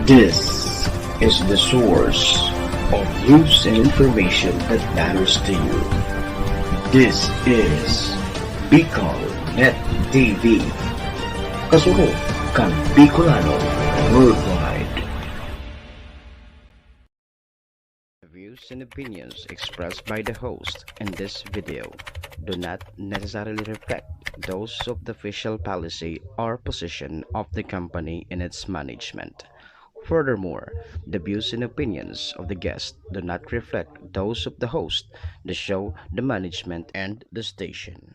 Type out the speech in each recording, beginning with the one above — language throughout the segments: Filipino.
This is the source of news and information that matters to you. This is Bicol Net TV. Kasuro kang Bicolano worldwide. The views and opinions expressed by the host in this video do not necessarily reflect those of the official policy or position of the company and its management. Furthermore, the views and opinions of the guest do not reflect those of the host, the show, the management, and the station.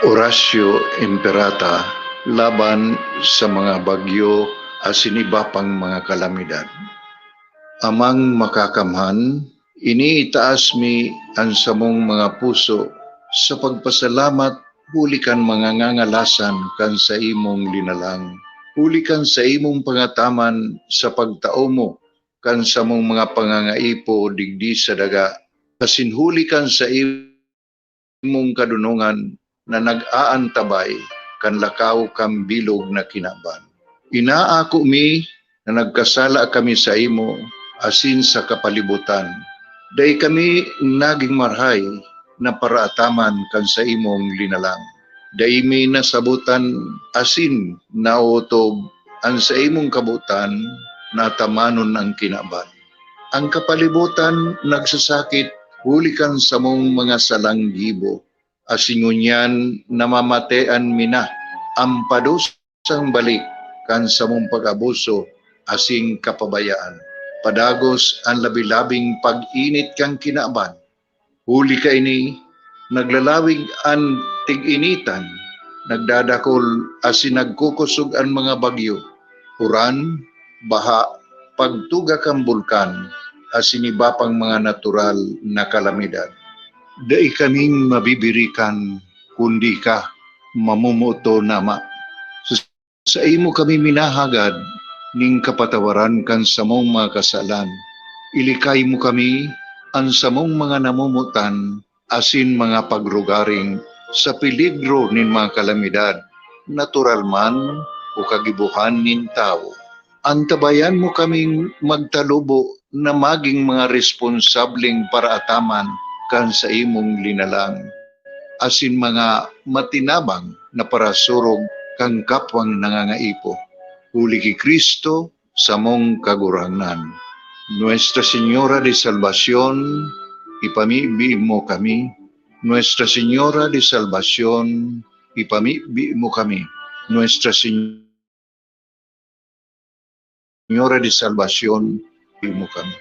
Horacio Imperata laban sa mga bagyo asin iba pang mga kalamidad. Amang makakamhan, iniitaas mi ang samong mga puso sa pagpasalamat hulikan mga ngangalasan kan sa imong linalang. Hulikan sa imong pangataman sa pagtao mo kan sa mong mga pangangaipo digdi sa daga. Kasinhulikan sa imong kadunungan na nag-aantabay kan lakaw kang bilog na kinaban. Inaako mi na nagkasala kami sa imo asin sa kapalibutan. Day kami naging marhay na paraataman kan sa imong linalang. Day mi nasabutan asin nautob ang sa imong kabutan na tamanon ang kinaban. Ang kapalibutan nagsasakit hulikan sa mong mga salang gibo. Asingunyan namamatean mina ang padusang balik kan sa mong pag-abuso asing kapabayaan. Padagos ang labi-labing pag-init kang kinaban. Huli ka ini, naglalawig ang tig-initan, nagdadakol asin nagkukusog ang mga bagyo. Uran, baha, pagtuga kang bulkan, asin iba pang mga natural na kalamidad. Dai kaming mabibirikan, kundi ka, mamumuto nama. Sa imo kami minahagad, ning kapatawaran kan samong mga kasalan. Ilikay mo kami, ang samong mga namumutan, asin mga pagrugaring, sa peligro nin mga kalamidad, natural man o kagibuhan nin tao. Antabayan mo kaming magtalubo na maging mga responsabling paraataman kan sa imong linalang, asin mga matinabang na parasurog kang kapwang nangangaipo. Huli ki Kristo sa mong kaguranan. Nuestra Señora de Salvación, ipamibi mo kami. Nuestra Señora de Salvación, ipamibi mo kami. Nuestra Señora de Salvación, ipamibi mo kami.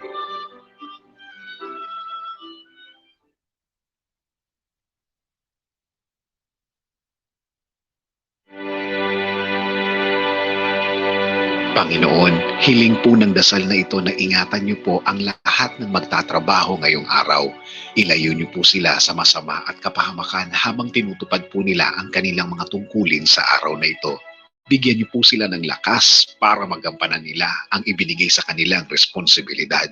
Panginoon, hiling po ng dasal na ito na ingatan niyo po ang lahat ng magtatrabaho ngayong araw. Ilayo niyo po sila sa masama at kapahamakan habang tinutupad po nila ang kanilang mga tungkulin sa araw na ito. Bigyan niyo po sila ng lakas para magampanan nila ang ibinigay sa kanilang responsibilidad.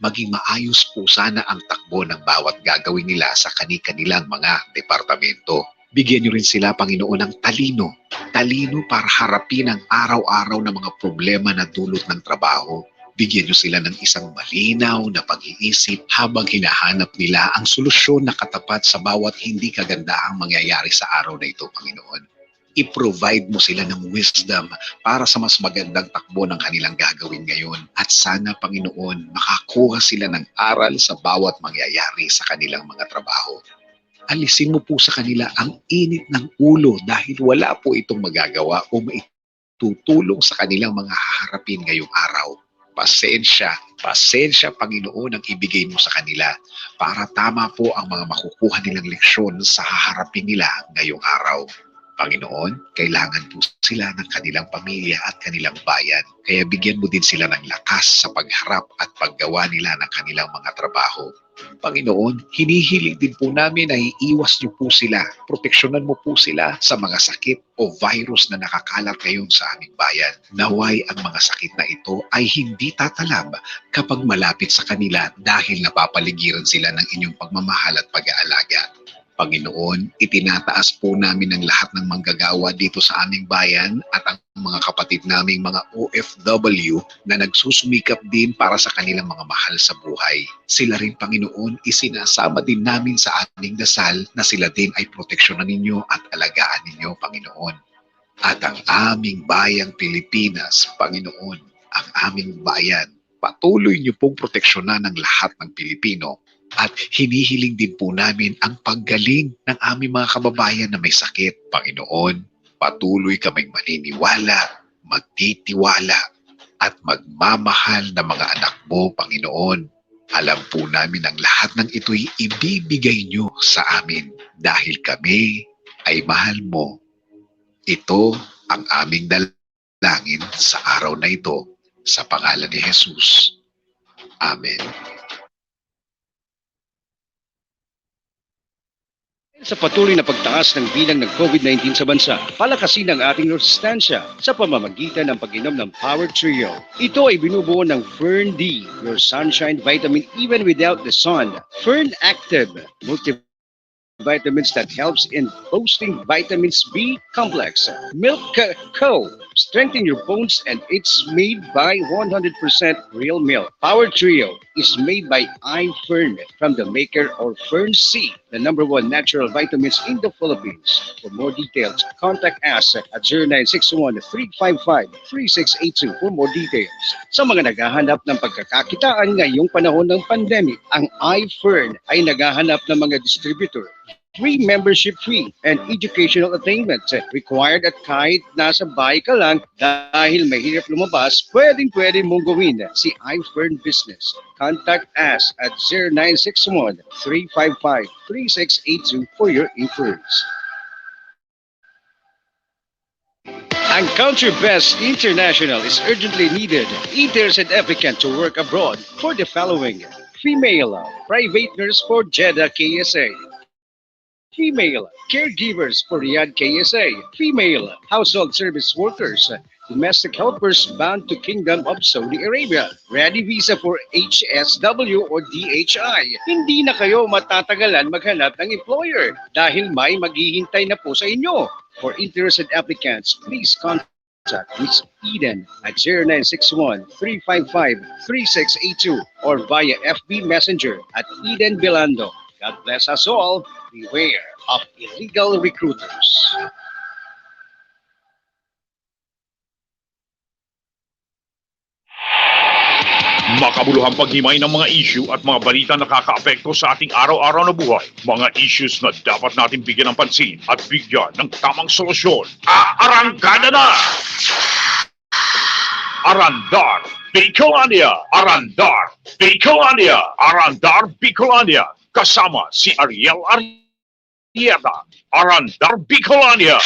Maging maayos po sana ang takbo ng bawat gagawin nila sa kani-kanilang mga departamento. Bigyan niyo rin sila, Panginoon, ng talino para harapin ang araw-araw na mga problema na dulot ng trabaho. Bigyan niyo sila ng isang malinaw na pag-iisip habang hinahanap nila ang solusyon na katapat sa bawat hindi kagandaang mangyayari sa araw na ito, Panginoon. I-provide mo sila ng wisdom para sa mas magandang takbo ng kanilang gagawin ngayon. At sana, Panginoon, makakuha sila ng aral sa bawat mangyayari sa kanilang mga trabaho. Alisin mo po sa kanila ang init ng ulo dahil wala po itong magagawa o maitutulong sa kanilang mga haharapin ngayong araw. Pasensya, Panginoon, ang ibigay mo sa kanila para tama po ang mga makukuha nilang leksyon sa haharapin nila ngayong araw. Panginoon, kailangan po sila ng kanilang pamilya at kanilang bayan. Kaya bigyan mo din sila ng lakas sa pagharap at paggawa nila ng kanilang mga trabaho. Panginoon, hinihiling din po namin na iiwas niyo po sila, proteksyonan mo po sila sa mga sakit o virus na nakakalat ngayon sa aming bayan. Naway ang mga sakit na ito ay hindi tatalab kapag malapit sa kanila dahil napapaligiran sila ng inyong pagmamahal at pag-aalaga. Panginoon, itinataas po namin ang lahat ng manggagawa dito sa aming bayan at ang mga kapatid naming mga OFW na nagsusumikap din para sa kanilang mga mahal sa buhay. Sila rin, Panginoon, isinasama din namin sa aming dasal na sila din ay proteksyonan ninyo at alagaan ninyo, Panginoon. At ang aming bayang Pilipinas, Panginoon, ang aming bayan, patuloy niyo pong proteksyonan ng lahat ng Pilipino. At hinihiling din po namin ang paggaling ng aming mga kababayan na may sakit. Panginoon, patuloy kaming maniniwala, magtitiwala, at magmamahal na mga anak mo, Panginoon. Alam po namin ang lahat ng ito'y ibibigay niyo sa amin dahil kami ay mahal mo. Ito ang aming dalangin sa araw na ito sa pangalan ni Jesus. Amen. Sa patuloy na pagtaas ng bilang ng COVID-19 sa bansa, palakasin ang ating resistansya sa pamamagitan ng pag-inom ng Power Trio. Ito ay binubuo ng Fern D, your sunshine vitamin even without the sun. Fern Active, multivitamins that helps in boosting vitamins B complex. Milk Co, strengthen your bones and it's made by 100% real milk. Power Trio is made by iFern from the maker or Fern C, the #1 natural vitamins in the Philippines. For more details, contact us at 0961-355-3682 for more details. Sa mga naghahanap ng pagkakakitaan ngayong panahon ng pandemic, ang iFern ay naghahanap ng mga distributor. Free membership fee and educational attainment required at kahit nasa bahay ka lang dahil mahirap lumabas, pwedeng-pwede mong gawin si iFern Business. Contact us at 0961-355-3682 for your inquiries. Ang Country Best International is urgently needed. Eaters and applicants to work abroad for the following: female private nurse for Jeddah KSA, female caregivers for Riyadh KSA, female household service workers, domestic helpers bound to Kingdom of Saudi Arabia, ready visa for HSW or DHI. Hindi na kayo matatagalan maghanap ng employer dahil may maghihintay na po sa inyo. For interested applicants, please contact Ms. Eden at 0961-355-3682 or via FB Messenger at Eden Bilando. God bless us all. Beware of illegal recruiters. Makabuluhang paghimay ng mga issue at mga balita na nakakaapekto sa ating araw-araw na buhay. Mga issues na dapat natin bigyan ng pansin at bigyan ng tamang solusyon. Aarangkada na! Arandar Bicolandia! Arandar Bicolandia! Arandar Bicolandia! Kasama si Ariel Arrieta. Arandar Bicolandia!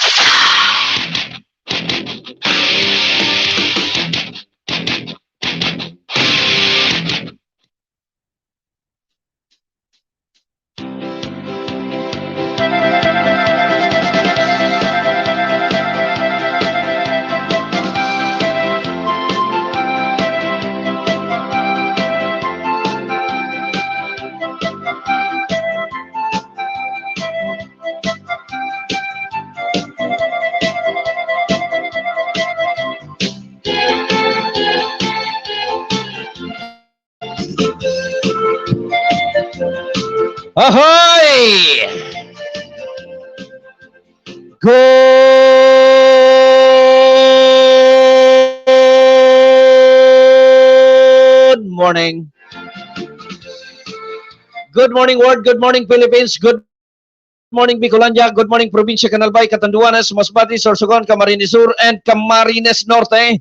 Ahoy! Good morning. Good morning world, good morning Philippines, good morning Bicolandia, good morning Probinsya Canalbay, Catanduanes, Masbate, Sorsogon, Camarines Sur, and Camarines Norte.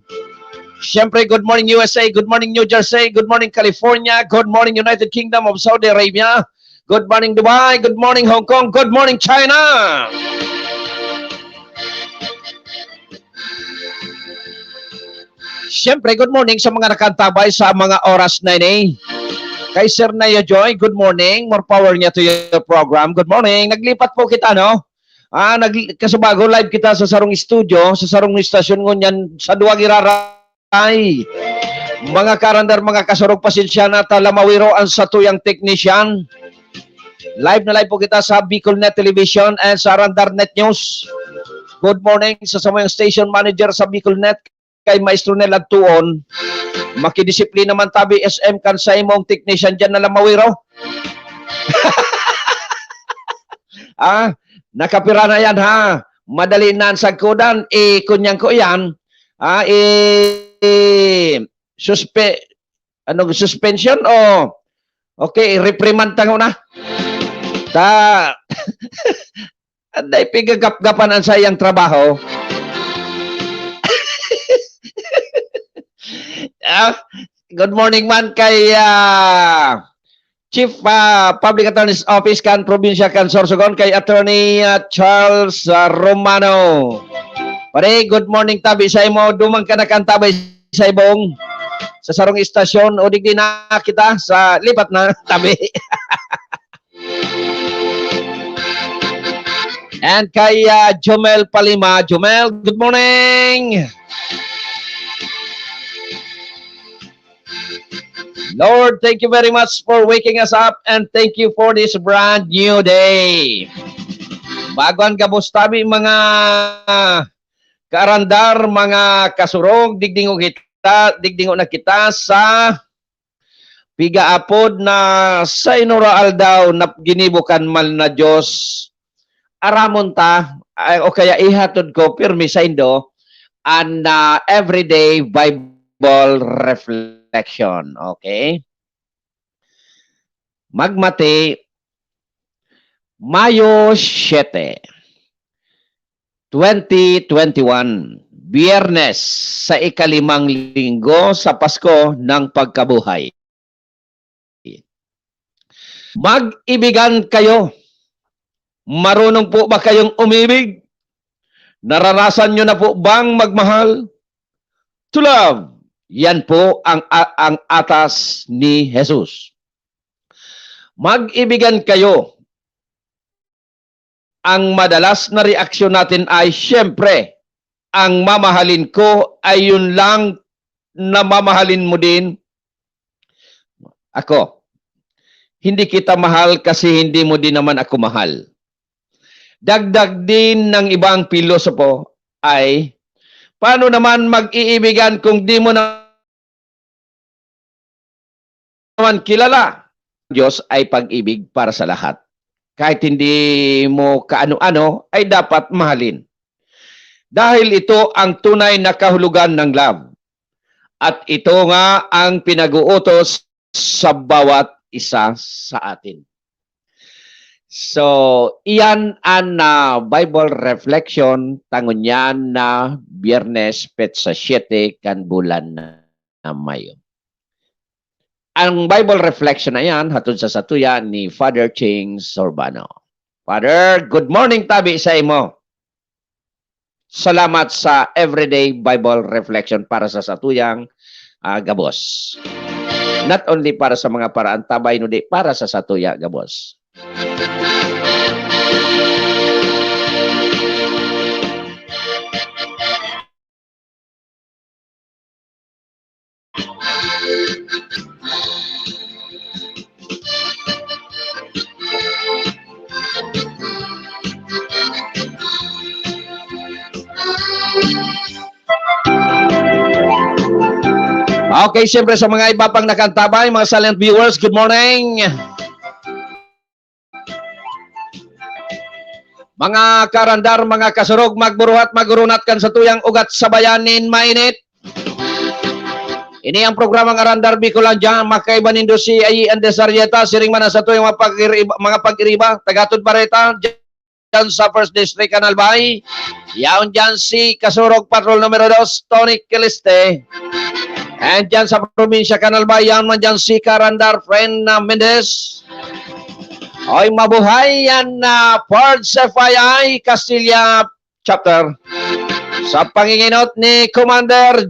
Siyempre, good morning USA, good morning New Jersey, good morning California, good morning United Kingdom of Saudi Arabia, good morning Dubai, good morning Hong Kong, good morning China. Siyempre, good morning sa mga nakantabay sa mga oras na ini. Kay Sir Nayo Joy, good morning. More power niya to your program. Good morning. Naglipat po kita, no? Kasubago, live kita sa sarong studio, sa sarong istasyon ngunyan sa duwag iraray. Mga karandar, mga kasurog, pasensya na talamawiro ang satuyang technician. Live na live po kita sa BicolNet Television and sa RandarNet News. Good morning sa samayang station manager sa BicolNet kay Maestro Nel Tuon. Makidisiplina man tabi SM kansay mong technician dyan na lamawiro. Nakapira na yan ha. Madali na ang sagkudan. Kunyang ko yan. Suspension o okay, reprimand tango na. Anday pigagap-gapan ang sayang trabaho. Good morning man kay Chief Public Attorney's Office kan Probinsya kan Sorsogon kay Attorney Charles Romano. Pare, good morning tabi sa imo. Dumang ka na kantabay sa ibong sa sarong istasyon o digdi na kita sa lipat na tabi. And kay Jomel Palima. Jomel, good morning. Lord, thank you very much for waking us up and thank you for this brand new day. Baguan gabustabi mga kaarandar, mga kasurog, digdingo na kita sa pigaapod na sa inural daw na ginibukan mal na Diyos. Aramon ta, o kaya ihatod ko, pirmi sa indo, an everyday Bible reflection. Okay? Magmate, Mayo 7, 2021, Biyernes sa ikalimang linggo sa Pasko ng Pagkabuhay. Mag-ibigan kayo. Marunong po ba kayong umibig? Naranasan nyo na po bang magmahal? To love. Yan po ang atas ni Jesus. Mag-ibigan kayo. Ang madalas na reaksyon natin ay, syempre, ang mamahalin ko ay yun lang na mamahalin mo din. Ako, hindi kita mahal kasi hindi mo din naman ako mahal. Dagdag din ng ibang pilosopo ay, paano naman mag-iibigan kung di mo naman kilala? Diyos ay pag-ibig para sa lahat. Kahit hindi mo kaano-ano, ay dapat mahalin. Dahil ito ang tunay na kahulugan ng love. At ito nga ang pinag-uutos sa bawat isa sa atin. So, iyan ang Bible reflection tangon yan na Biyernes petsa 7 kan bulan na Mayo. Ang Bible reflection na yan hatod sa satuya ni Father Ching Sorbano. Father, good morning tabi sa imo. Salamat sa everyday Bible reflection para sa satuyang gabos. Not only para sa mga paraan tabay, kundi para sa satuya gabos. Okay, siyempre sa mga iba pang nakantabay, mga silent viewers, good morning. Mga karandar, mga kasurog, magburuhat, magurunat kan sa tuyang ugat sa bayanin mainit. Ini ang programang Arandar Bicolandia, makaiba nindo si Ayi Andes Arieta, siring man sa tuyang mga pag-iriba, tagatod Bareta, dyan sa First District Canalbay. Yaon dyan si Kasurog Patrol numero 2, Tony Kiliste. And dyan sa probinsya Canalbay, yaon man dyan si Karandar Friend Mendez. Oy, mabuhay yan na Pards FII Castilla Chapter. Sa panginginot ni Commander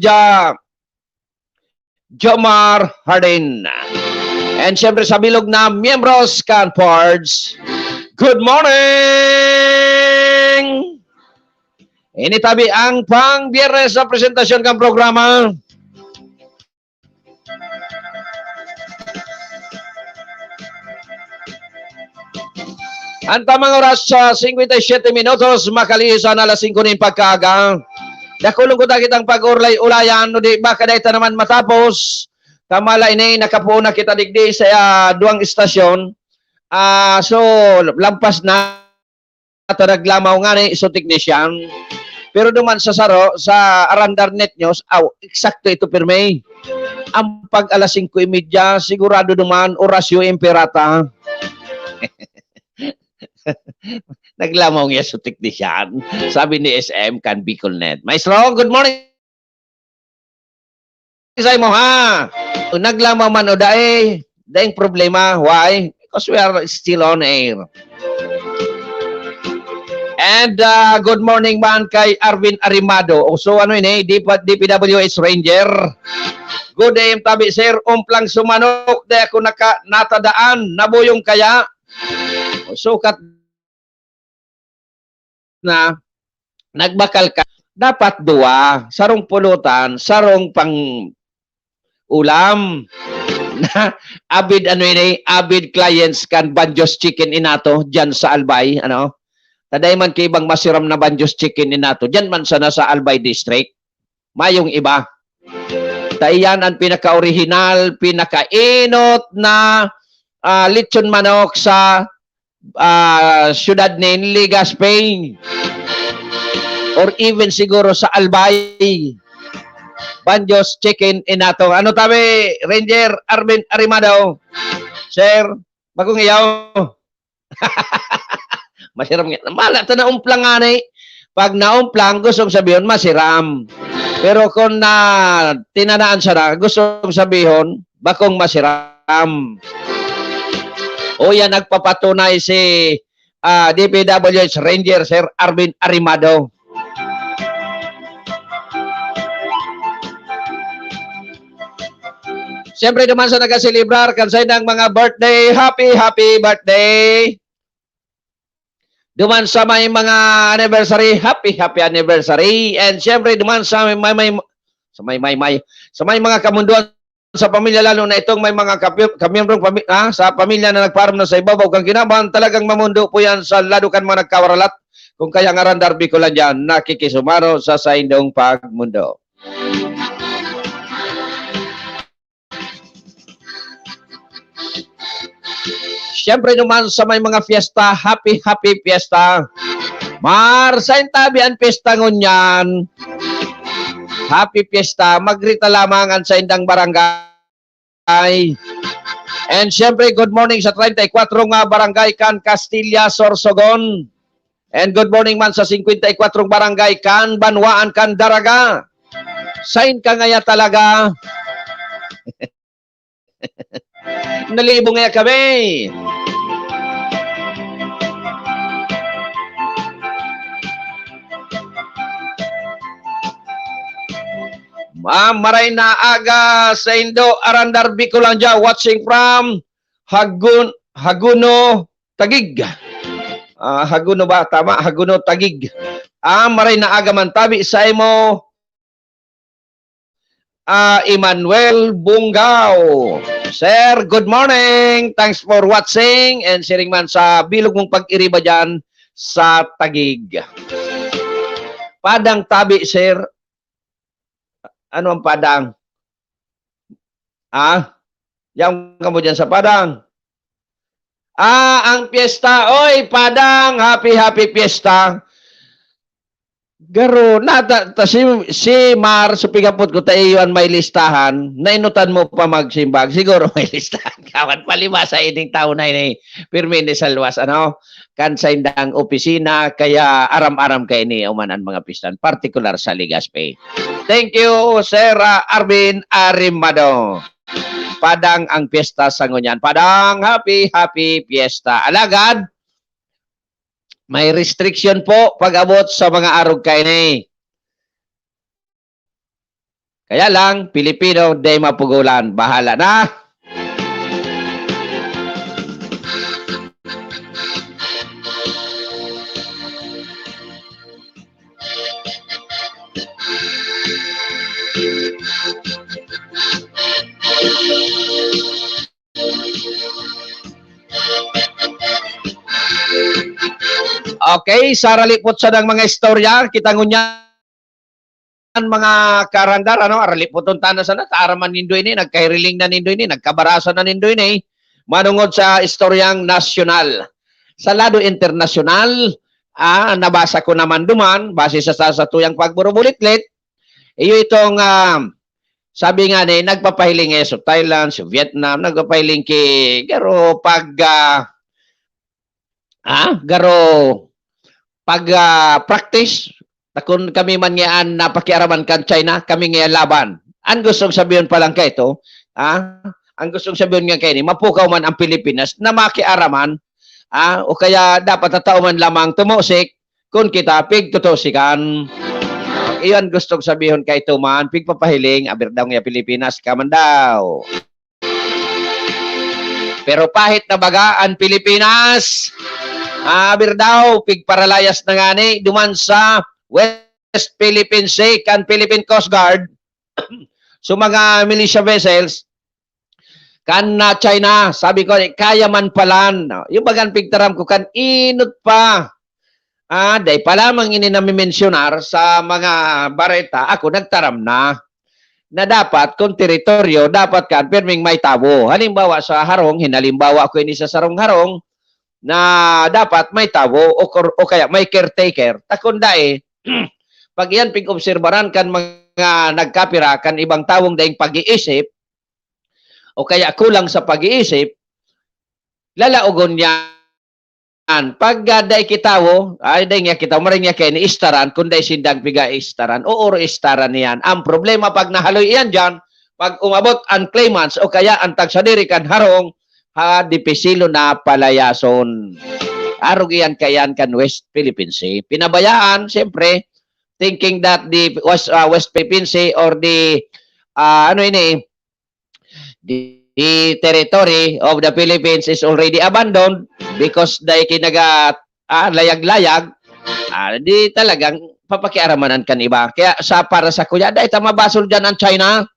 Jomar Hardin. And syempre sa bilog na miyembros Canfords, good morning! Initabi ang pang-biyernes sa presentasyon ng programa. Ang tamang oras sa 57 minutos, makalihis na alas 5 ng pagkaaga. Dakulong ko dagit ang pag-urlay-ulayan, no di ba kadayta naman matapos. Kamala ini, nakapuna kita digdi sa duang istasyon. So, lampas na ito naglamaw nga ni iso technician. Pero duman sa saro, sa Arandar Net News, eksakto ito pirme. Ang pag alas 5:30, sigurado duman, orasyo imperata. Naglamaw niya sa technician. Sabi ni SM kan Bicolnet. Maestro, good morning. Say mo ha. Naglamaw man o daing problema. Why? Because we are still on air. And good morning man kay Arvin Arimado. So ano yun DPWH Ranger. Good day tabi sir. Umplang sumanok. Day ako natadaan. Nabuyong kaya. Sukat na nagbakal ka, dapat dua, sarong pulutan, sarong pang ulam na avid avid clients kan Banjos Chicken inato diyan sa Albay, ano? Taday man kay ibang masiram na Banjos Chicken inato, diyan man sana sa Albay district. Mayong iba. Taiyan ang pinaka-original, pinaka-inot na lechon manok sa siyudad ni Legazpi or even siguro sa Albay. Banjos Chicken inato. Ano tabi, Ranger Arvin Arimado? Sir, bagong iyaw. Masiram nga. Mala, ito na umplang nga na. Pag naumplang, gustong sabihin, masiram. Pero kung tinanaan siya na, gustong sabihin, bakong masiram. O yan, nagpapatunay si DPWH Ranger, Sir Arvin Arimado. Siyempre naman sa nagasilibrar, kansay ng mga birthday, happy birthday. Duman sa may mga anniversary, happy anniversary. And siyempre duman sa may mga kamunduan sa pamilya, lalo na itong may mga kamiyembrong sa pamilya na nagparam na sa ibabaw kang kinabahan, talagang mamundo po yan sa ladukan mga nagkawaralat. Kung kaya nga Arandar Bicolan dyan, nakikisumaro sa saindong pagmundo. Siyempre naman sa may mga fiesta, happy fiesta. Marsain tabi ang fiesta ngunyan. Happy fiesta, magrita lamang ang sa indang barangay. And siyempre, good morning sa 34 nga barangay kan Castilla, Sorsogon. And good morning man sa 54 barangay kan Banwaan, kan Daraga. Sain ka ngaya talaga. Nalibong ngaya kami. Maray na aga sa Indo, Arandar Bicolandia, watching from Haguno, Tagig. Haguno ba? Tama, Haguno, Tagig. Maray na aga man tabi sa imo, Emmanuel Bungao. Sir, good morning. Thanks for watching and sharing man sa bilog mong pag-iriba dyan sa Tagig. Padang tabi, sir. Ano ang padang? Yang kamu dyan sa padang. Ang piyesta. Oy, padang. Happy piyesta. Garo, si Mar, supigapot ko tayo may listahan, nainutan mo pa magsimbag, siguro may listahan. Kawan, palima sa ining taon na ini, pirmi ni Salwas, kan sa indang opisina, kaya aram-aram kay ni umanan mga pistan, particular sa Legazpi. Thank you, Sir Arvin Arimado. Padang ang piyesta sa ngunyan. Padang, happy piyesta. Alagad, may restriction po pag-abot sa mga arog kayo ni. Kaya lang, Pilipino, di mapugulan. Bahala na. Okay, saralipot sa ng mga istorya, kita ngunyan mga karandar, ano, aralipoton tanan sana, taaraman nindo ini, nagkairiling na nindo ini, nagkabarasan na nindo ini, manungod sa istoryang nasyonal. Sa lado internasyonal, nabasa ko naman duman, base sa tuyang pagburubulitlit, iyo itong, sabi nga ni, nagpapahiling sa Thailand, sa Vietnam, nagpapahiling garo practice, takon kami man ngayaan napakiaraman kan China, kami ngayon laban. Ang gustong sabihin pa lang kay ito, ang gustong sabihin nga kay ni, mapukaw man ang Pilipinas na makiaraman, o kaya dapat na tao man lamang tumusik, kung kita pigtutusikan. Iyon gustong sabihin kay ito man, pigpapahiling, aber daw nga Pilipinas, kaman daw. Pero pahit na baga ang Pilipinas, aber daw, pigparalayas na nga ni, duman sa West Philippine Sea, kan Philippine Coast Guard, so mga militia vessels, kan China, sabi ko, kaya man palan, yung bagan pigtaram ko, kan inot pa, day pa lamang ini nami-mensionar sa mga bareta, ako nagtaram na dapat kung teritoryo, dapat kan pirming may tabo. Halimbawa sa harong, hinalimbawa ko ini sa sarong harong, na dapat may tabo o kaya may caretaker. Takunda pag iyan pig-obserbaran kan mga nagkapira kan ibang tawong daing pag-iisip o kaya kulang sa pag-iisip, lalaogon yan. Pag dahi kitawo, dahi nga kitawo, maring nga kayo ni istaran, kung dahi sindang piga istaran, o oro istaran niyan. Ang problema pag nahaloy iyan dyan, pag umabot ang claimants o kaya ang tagsadiri kan harong, dipisilo na palayason. Arog iyan kayan kan West Philippine Sea. Pinabayaan, siyempre, thinking that the West Philippine Sea or the the territory of the Philippines is already abandoned because dahil kinaga layag-layag, di talagang papakiaramanan kan iba. Kaya para sa kuya, dahil tamabasol dyan ang China.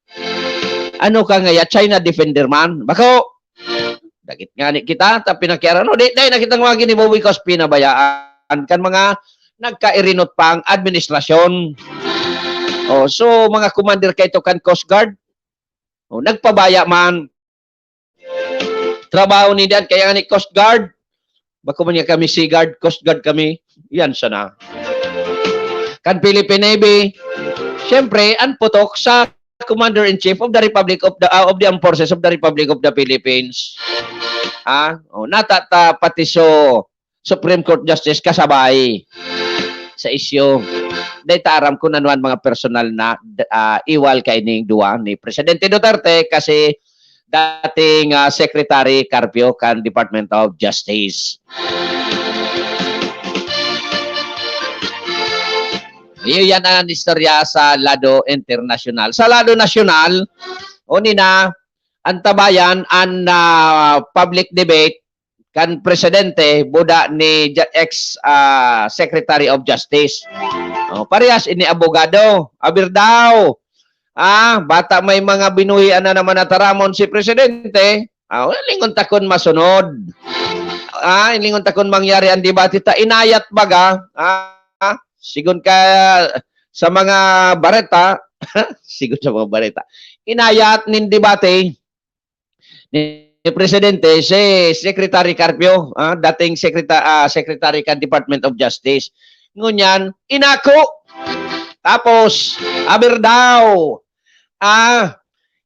Ano ka nga China defender man? Bako, dagit nga ni kita, tapi nakiaran, dahil nakita nga ginibo because pinabayaan kan mga nagkairinot pang administrasyon. So, mga commander kayo kan Coast Guard, nagpabaya man. Trabaho ni Dan, kaya ni Coast Guard, bako man niya kami Sea Guard, Coast Guard kami, yan sana. Kan Philippine Navy, siyempre, ang putok sa Commander-in-Chief of the Republic of the Armed Forces of the Republic of the Philippines. Natata pati Supreme Court Justice kasabay sa isyo. Dahil taram ko nanuan mga personal na iwal kay ning duwa ni Presidente Duterte kasi dating Secretary Carpio kan Department of Justice. Iyan ang istorya sa lado internasyonal. Sa lado nasyonal, na antabayan ang public debate kan presidente buda ni ex-Secretary of Justice. Parehas ini abogado. Aber daw, bata may mga binuhian na naman nataramon si presidente, lingon takon masunod. Lingon takon mangyari ang debate ta inayat baga, sigon ka sa mga bareta, sigon sa mga bareta, inayat nin debate ni Presidente si Secretary Carpio, dating Secretary kan Department of Justice. Ngunyan, inako. Tapos, aber daw,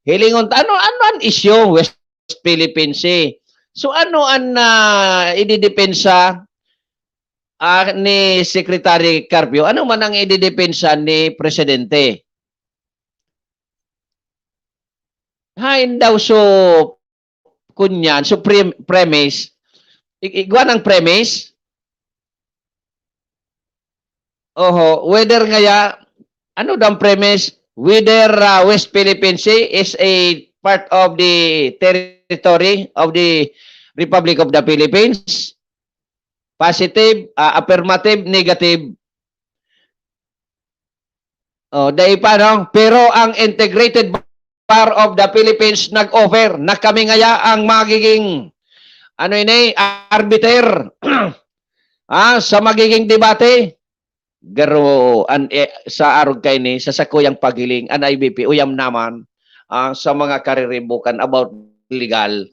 hilingon, ano ang isyo West Philippine Sea? So, ano ang ididepensa ni Secretary Carpio? Ano man ang ididepensa ni Presidente? Hain daw kunyan, premise, igwan ang premise, whether ngaya, ano daw ang premise, whether West Philippine Sea is a part of the territory of the Republic of the Philippines. Positive, affirmative, negative. Dahil pa, no? Pero ang integrated bar of the Philippines nag-offer na kami ngaya ang magiging arbiter sa magiging debate. Garo sa arog kay ni sa sakuyang pagiling an IBP uyam naman sa mga kariribukan about legal.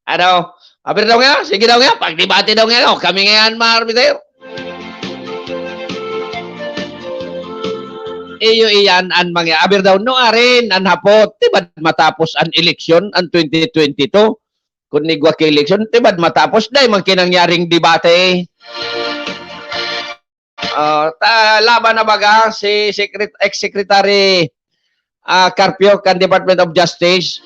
Ano? Aber daw nga, sige daw nga, pagdebate daw nga, kami ngayon ma-arbiter. Iyo iyan an mga aber daw no arin an hapot tibad matapos an eleksyon an 2022 kun nigwa kay eleksyon tibad matapos dai man kinangyaring debate. Laban na baga si ex-secretary Carpio kan Department of Justice.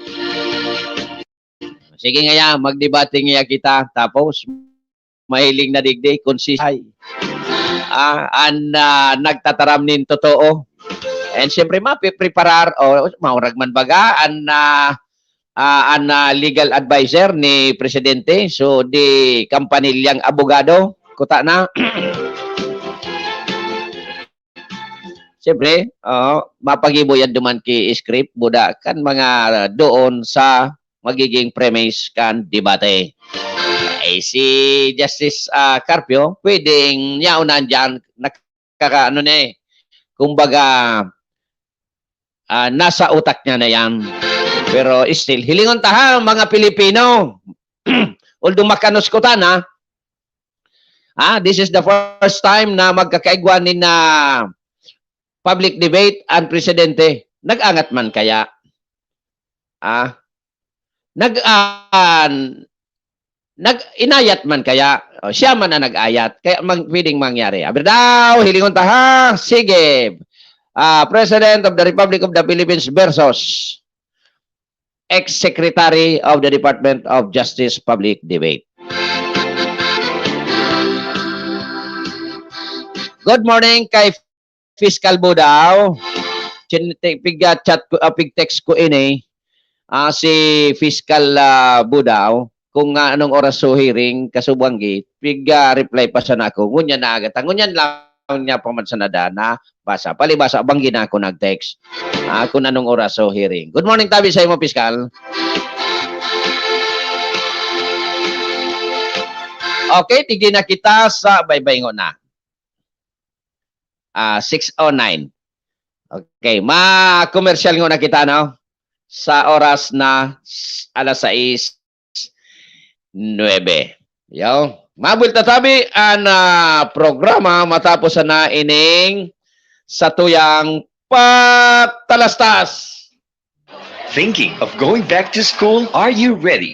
Sige nga ya, magdebate nga kita tapos mahiling na digdi konsisay. Nagtataram nin totoo. And siyempre mapipreparar maurag man baga an legal advisor ni presidente so di kampanilyang abogado kuta na. Siyempre, mapagiboyan duman ki script buda kan mga doon sa magiging premise kan debate. Si Justice Carpio, pwedeng yaunan dyan, kumbaga, nasa utak niya na yan. Pero still, hilingon taha mga Pilipino. Although makanos ko ta this is the first time na magkakaigwanin na public debate ang presidente. Nag-angat man kaya? Inayat man kaya? Siya man na nag-ayat. Kaya pwedeng mangyari. Aber daw, hilingon taha. Sige. President of the Republic of the Philippines versus ex-secretary of the Department of Justice public debate. Good morning kay Fiscal Budao. Pig-text ko ini. Si Fiscal Budao kung anong oras so hearing kasubanggi reply pa sa nako ngunyan na agad ngunyan lang niya pamansanada na basa palibasa banggi na ako nag-text kung anong oras so hearing. Good morning tabi sa imo Fiscal. Okay, tigdi na kita sa baybayngon na 6:09. Okay, ma-commercial ngo na kita no sa oras na alas 6:09. Yo, mabulta tabi ang programa matapos na ining sa tuyang patalastas. Thinking of going back to school? Are you ready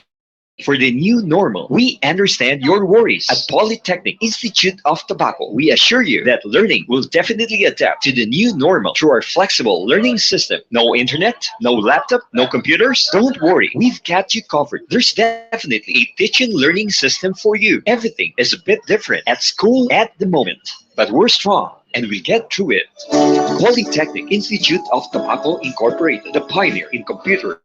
for the new normal? We understand your worries. At Polytechnic Institute of Tobacco, we assure you that learning will definitely adapt to the new normal through our flexible learning system. No internet, no laptop, no computers? Don't worry, we've got you covered. There's definitely a teaching learning system for you. Everything is a bit different at school at the moment, but we're strong and we'll get through it. Polytechnic Institute of Tobacco Incorporated, the pioneer in computer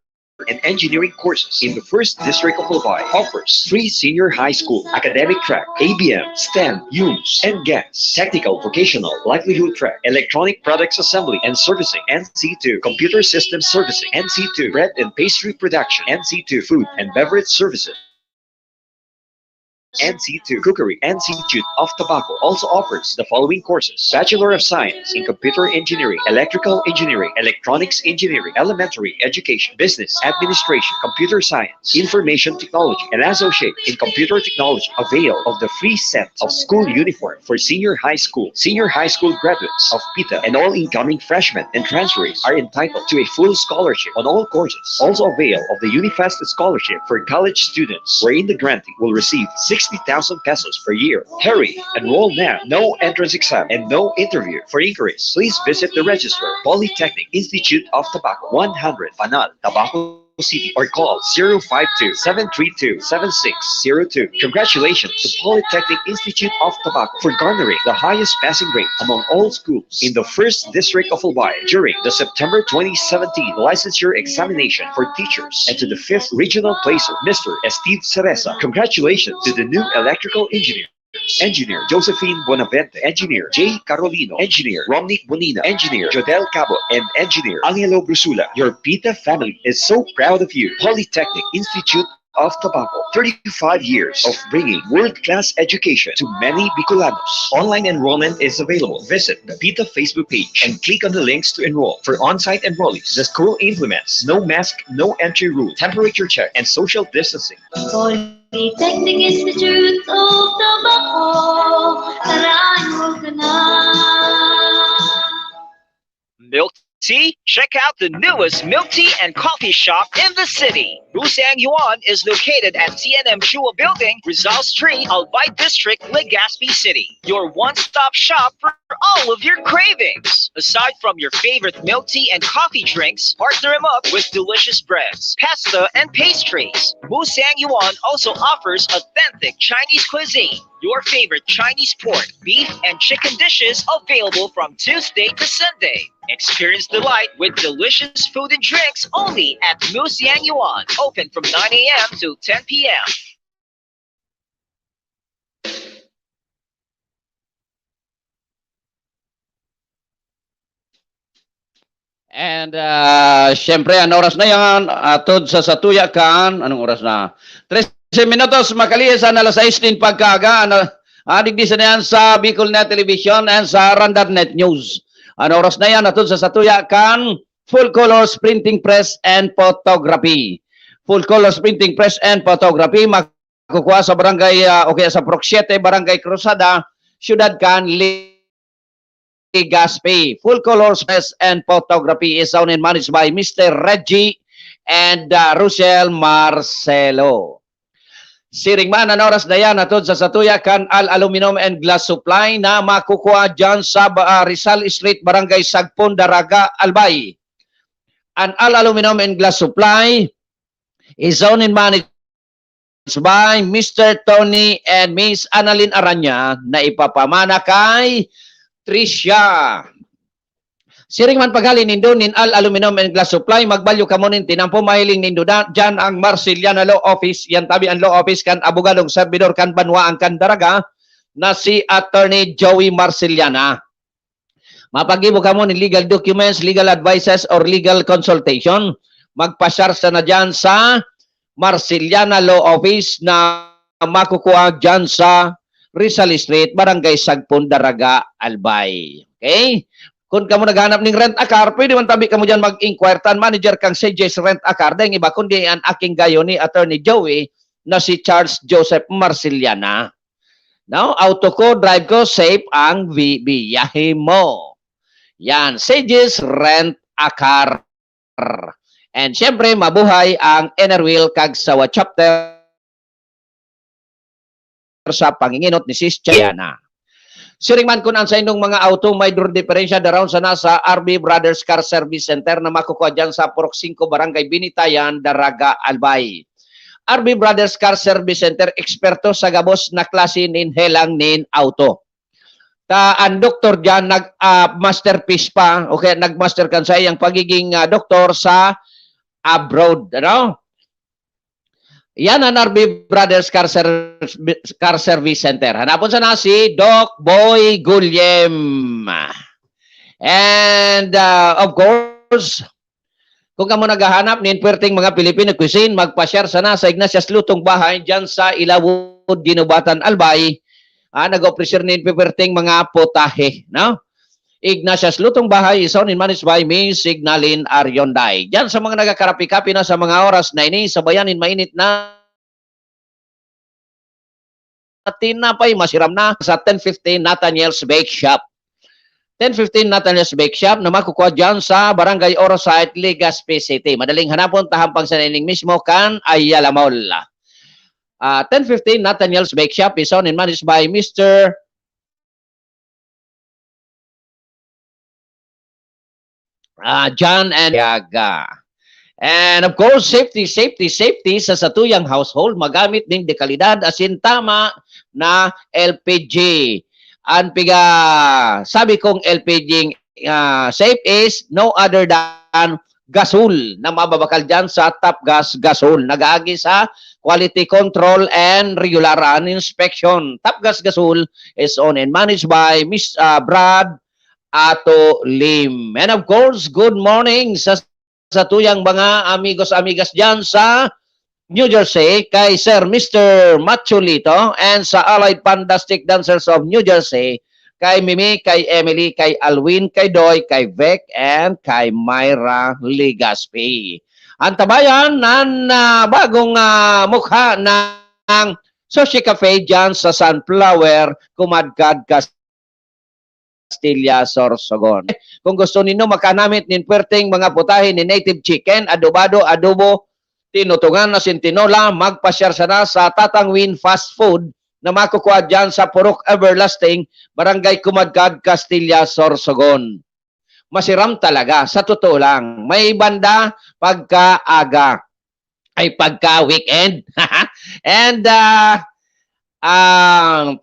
and engineering courses in the first district of Albay, offers free senior high school, academic track, ABM, STEM, UMS, and GAS, technical, vocational, livelihood track, electronic products assembly and servicing, NC2, computer system servicing, NC2, bread and pastry production, NC2, food and beverage services, NC2 Cookery. Institute of Tobacco also offers the following courses: Bachelor of Science in Computer Engineering, Electrical Engineering, Electronics Engineering, Elementary Education, Business Administration, Computer Science, Information Technology, and Associate in Computer Technology. Avail of the free set of school uniform for senior high school graduates of PITA, and all incoming freshmen and transferees are entitled to a full scholarship on all courses. Also avail of the Unifest Scholarship for college students, wherein the grantee will receive 60,000 pesos per year. Hurry! Enroll now. No entrance exam and no interview. For inquiries, please visit the registrar, Polytechnic Institute of Tobacco, 100 Panal, Tabaco City or call 052-732-7602. Congratulations to Polytechnic Institute of Tobacco for garnering the highest passing rate among all schools in the 1st District of Albay during the September 2017 licensure examination for teachers, and to the 5th Regional Placer, Mr. Steve Cereza. Congratulations to the new electrical engineer. Engineer Josephine Bonavente, Engineer J. Carolino, Engineer Romnick Bonina, Engineer Jodel Cabo, and Engineer Angelo Brusula. Your PITA family is so proud of you. Polytechnic Institute of Tobacco, 35 years of bringing world-class education to many Bicolanos. Online enrollment is available. Visit the PITA Facebook page and click on the links to enroll. For on-site enrollees, the school implements no mask, no entry rule, temperature check, and social distancing. Polytechnic Institute of Tobacco, karaan ka na. Milk tea? Check out the newest milk tea and coffee shop in the city. Busang Yuan is located at TNM Shua Building, Rizal Street, Albay District, Legazpi City. Your one-stop shop for all of your cravings. Aside from your favorite milk tea and coffee drinks, partner them up with delicious breads, pasta, and pastries. Busang Yuan also offers authentic Chinese cuisine. Your favorite Chinese pork, beef, and chicken dishes available from Tuesday to Sunday. Experience delight with delicious food and drinks only at Musiang Yuan. Open from 9 a.m. to 10 p.m. And syempre, ang oras na yan, atod sa Satuyakan, anong oras na? 13 minutos, makalisan alas 6 din pagkaga, adig di sa yan sa Bicol Net Television and sa Randar Net News. Ano oras na yan, atod sa Satuyakan, full colors printing press and photography. Full colors printing press and photography, makukuha sa barangay, okay, sa Proxiete, Barangay Cruzada, Ciudad Can, Legazpi. Full colors press and photography is owned and managed by Mr. Reggie and Rochelle Marcelo. Siring man ang oras na yan atod sa Satuyakan Al Aluminum and Glass Supply na makukuha dyan sa Rizal Street, Barangay Sagpon, Daraga, Albay. An Al Aluminum and Glass Supply is owned and managed by Mr. Tony and Miss Annalyn Aranya na ipapamana kay Tricia. Siring man paghalin nindo nin Al Aluminum and Glass Supply, magbalyo ka mo nin tinampo mahiling nindo dyan ang Marceliana Law Office, yan tabi ang law office kan abogadong servidor kan banwa ang kan Daraga na si Attorney Joey Marceliana. Mapagibo ka mo ni legal documents, legal advices, or legal consultation, magpasyar sa na dyan sa Marceliana Law Office na makukuha dyan sa Rizal Street, Barangay Sagpon, Daraga, Albay. Okay? Kung kamo naghanap ng rent a car, pwede man tabi kamo dyan mag-inquire tan manager kang CJ's Rent a Car. Dahil iba kundi ang aking gayo ni Attorney Joey na si Charles Joseph Marceliana. Now, auto ko, drive ko, safe ang biyahe mo. Yan, CJ's Rent a Car. And syempre, mabuhay ang Enerwheel kag sawa chapter sa panginginot ni Sis Chayana. Siring man kun ang sa inyong mga auto may door diferensya daron sa nasa RB Brothers Car Service Center na makukuha dyan sa Purok 5 Barangay Binitayan, Daraga, Albay. RB Brothers Car Service Center, eksperto sa gabos na klase nin helang nin auto. Ang doktor dyan nag-masterpiece pa, okay, nag-master kan sa iyang pagiging doktor sa abroad, ano? Yan ang RB Brothers Car Service Center. Hanapon sa na si Doc Boy Gulyem. And of course, kung kamo naghahanap nin perting mga Filipino cuisine, magpa-share sana sa Ignatius Lutong Bahay dyan sa Ilawod, Ginubatan, Albay. Nag-officer nin perting mga potahe, no? Ignatius Lutong Bahay is owned and managed by Miss Signalin Aryonday. Diyan sa mga nagakarapi-kapi na sa mga oras na ini, sa bayanin mainit na tinapay, masiram na sa 1015 Nathaniel's Bake Shop. 1015 Nathaniel's Bake Shop na makukuha dyan sa Barangay Orosite, Legazpi City. Madaling hanapon, tahampang sa niling mismo kan Ayala Mall. 1015 Nathaniel's Bake Shop is owned and managed by Mr. John and Yaga. And of course, safety sa satuyang household, magamit ning dekalidad asin tama na LPG. Ang piga, sabi kong LPG safe is no other than gasol na mababakal dyan sa Top Gas Gasol. Nag-aagi sa quality control and regular inspection. Top Gas Gasol is owned and managed by Miss Brad Ato Lim. And of course, good morning sa tuyang mga amigos-amigas dyan sa New Jersey, kay Sir Mr. Macholito, and sa Allied Fantastic Dancers of New Jersey, kay Mimi, kay Emily, kay Alwin, kay Doy, kay Vec, and kay Myra Ligaspi. Ang tabayan ng bagong mukha ng Sushi Cafe dyan sa Sunflower, Kumadkad, Castilla, Sorsogon. Kung gusto ninyo makanamit nin puwerteng mga putahe ni native chicken, adobado, adobo, tinutungan na sintinola, magpasyar sana sa Tatangwin Fast Food na makukuha dyan sa Purok Everlasting, Barangay Kumadkad, Castilla, Sorsogon. Masiram talaga, sa totoo lang. May banda pagka-aga, ay pagka-weekend. And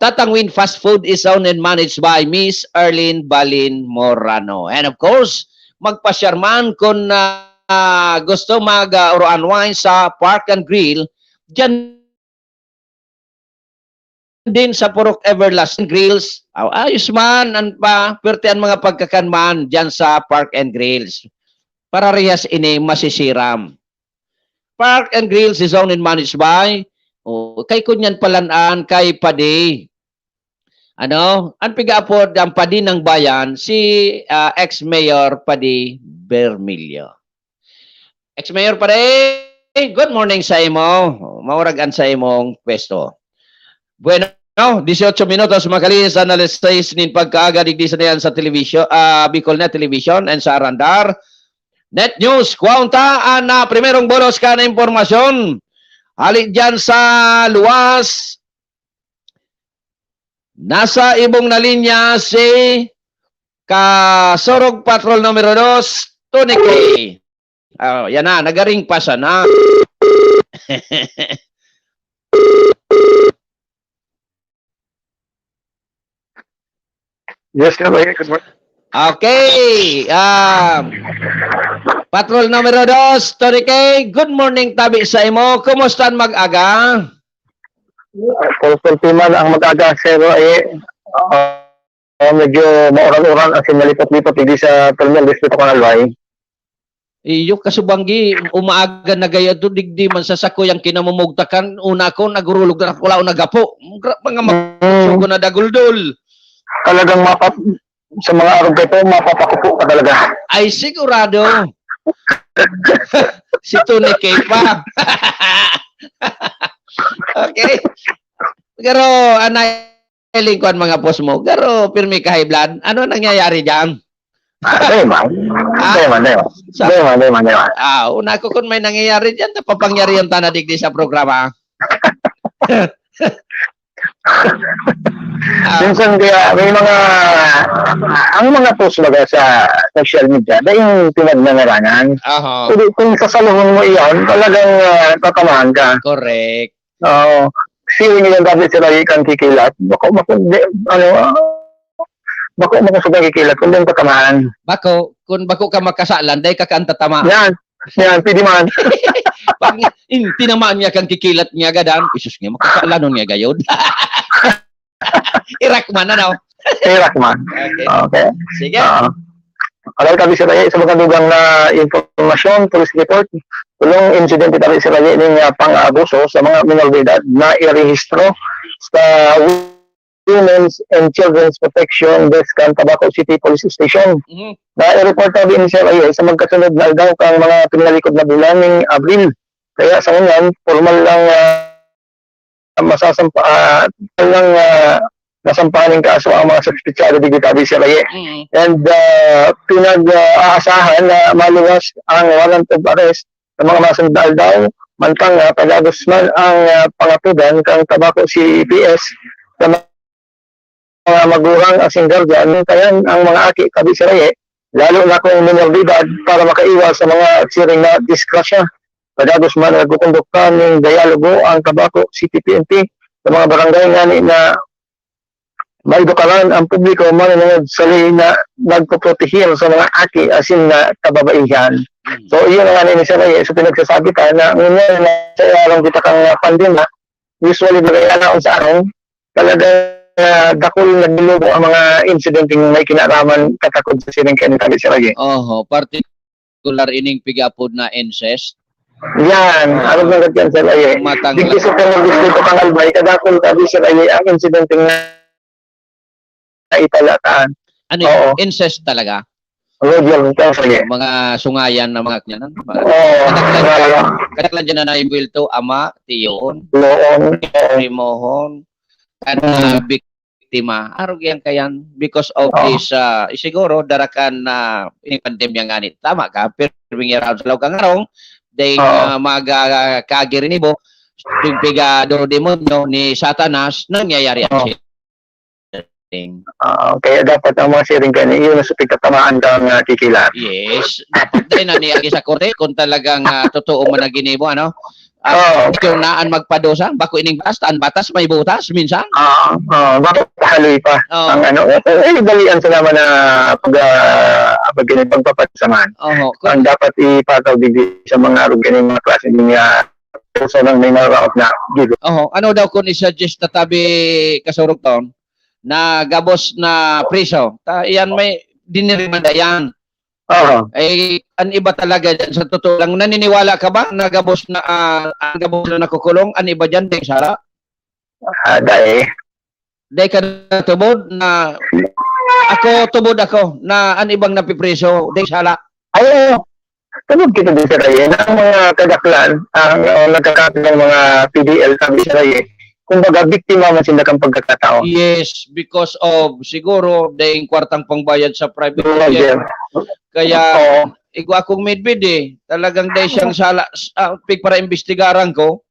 Tatangwin Fast Food is owned and managed by Miss Erlyn Balin Morano. And of course, magpasyarman kung gusto or unwind sa Park and Grill, dyan din sa Purok Everlasting Grills. Ayos man, pertian mga pagkakanman dyan sa Park and Grills. Para rehas ini masisiram. Park and Grills is owned and managed by kay kunyan palanaan, kay Padi. Ang piga-apod ang Padi ng bayan, si ex-mayor Padi Bermilio. Ex-mayor Padi, good morning sa imo. Mauragan sa imong pwesto. Bueno, 18 minutos makalinis sa analysis nin pagkaaga digdi sa niyan sa television, Bicol Net Television and sa Arandar. Net News, kwaunta na primerong bolos ka na impormasyon. Halik dyan sa luwas. Nasa ibong na linya si Kasorog Patrol numero 2, Tony K. Yan na, nagaring pa sana. Yes, good morning. Okay. Patrol numero 2, Tony K. Good morning tabi sa imo. Kumusta mag-aga? Pulpiman ang mag-aga, sir. Medyo mauran-uran ang sinalipot-lipot hindi sa Terminal Distrito Canalbay. Iyo kasubanggi umaaga na gaya to digdi man sa sako yang kinamumugtakan una ko nagurulog na wala nagapo. Mga ko na daguldol. Talagang sa mga araw kayo, mapapakupo ka talaga. Ay, sigurado. Si Tony K pa. Okay. Pero, lingkuan mga post mo. Pero, pirmi ka high blood. Ano nangyayari dyan? Deman. Una ko kung may nangyayari dyan, napapangyari yung tanadigdi sa programa. Minsan kaya may ang mga post baga sa social media dahil pinagnangarangan. Kung sasaluhin mo iyon, talagang tatamahan ka. Correct. Siya nilang dapat sila ikan kikilat. Bako sobrang kikilat, kung din tatamahan. Kung bako ka makasalan, dahil ka kanta tama. Yan, pwede man. Pag tinamaan niya kang kikilat niya gadan, isus niya, makakalanon niya gayod. Irakman na, no? Irakman. Okay. Sige. Alay kami sa sa mga dugang na informasyon, police report, tulong insidente kami sa ng pang-abuso sa mga minor de edad na irehistro sa Women's and Children's Protection Desk ng Tabaco City Police Station. Na i-report na din sa magkasunod na daw kang mga pinalikod na bulan ng Abril. Kaya sa ngayon, formal lang nasampahan ng kaso ang mga suspitsado digitabi sa laye. And pinag-aasahan na maluwas ang warrant of arrest ng mga masundal daw, mantang pagagos man ang pangatudan kang Tabaco CPS sa mga magulang asing guardian, kaya ang mga aki kabi sa laye lalo na kung minor de edad para makaiwas sa mga siring na disgrasya. Kadagos man nagkukondukta ng dialogo ang Tabaco City PNP sa mga barangay ngani na maidukalan ang publiko manunod sa lay na nagpoprotehir sa mga aki asin na kababaihan. So iyon nga ni Sir Ray, so pinagsasabi ka na ngayon na sa arang kita kang pandemya, usually magayana sa arang talaga dakol na binubo ang mga insidenteng may kinaraman katakod sa siring kanin kami Sir Ray. Particular ining pigapod na incest. Yan, ano ba yan Sir Ray? Dikti sa kanyang distrito kang Albay, kadakol kami Sir Ray, ang insidenteng na italataan. Ano yung incest talaga? Roger, Sir. Mga sungayan na mga kanyan. Oo. Kadaklan dyan na naibuelto, ama, tiyon, Noon. primohon, biktima. Arog yan kayan because of this, siguro, darakan na ini pandemya nga ni. Tama ka, pero around sa kang arong, dahil magkagirin ibo, pigpiga do demonyo ni Satanas, nangyayari ang kaya dapat ang mga siring kanin, yun na sa pagkatamaan kang kikilat. Yes. Dapat din na niagi sa korte kung talagang totoo man na ginimo, ano? Kung naan magpadosa, bako ining batas, may butas, minsan. Bakit haloy pa? Ang ano, dalian sa naman na pagpapasamaan. Ang dapat ipataw digdi sa mga arog ganing mga klase niya so nang may naraot na gido. Ano daw kung i-suggest na tabi kasurog taon na gabos na preso? Iyan may dinirimanda yan. Ang iba talaga dyan sa totoo lang. Naniniwala ka ba na gabos na ang gabos na nakukulong? Ang iba dyan, Dek Sara? Dek ka natubod na tubod ako na ang ibang napipreso, Dek Sara? Tubod kita din sa Ray. Ang mga kadaklan, ang nagkakataon ng mga PDL kami sa Ray, kumbaga biktima man sila kang pagkakatao. Yes, because of siguro dahil kwartang pangbayad sa private jet. Kaya igwa akong midbid talagang dahil siyang sala para imbestigaran ko